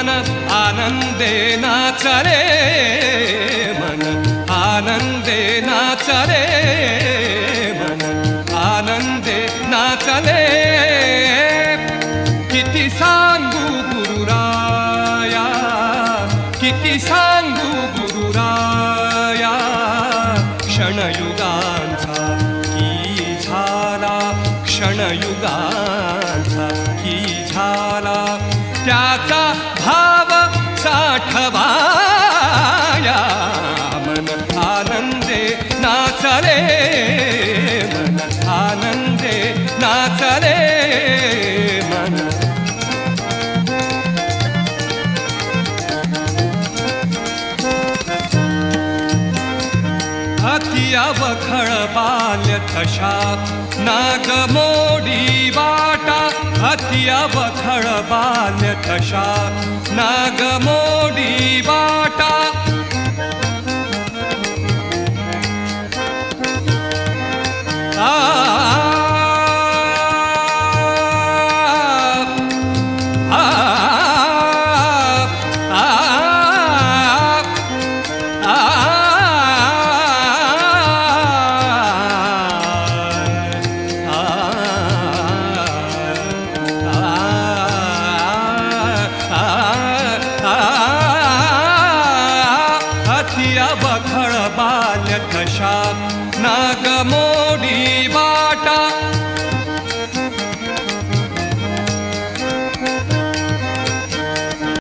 मन आनंदे नाचरे, मन आनंदे नाचरे, मन आनंदे नाचले. किती सांगू गुरुराया, किती सांगू गुरुराया, क्षणयुगांचा की झाला, क्षणयुगांचा की झाला. त्याचा भाव साठवाया, मन आनंदे नाचले, मन आनंदे नाचले, मन. अति अवखळ बाल्य तशा नागमोडी वाटा, अति अवखळ बाल्य तशा नागमोडी वाटा. अवखळ बाल्य तशा नागमो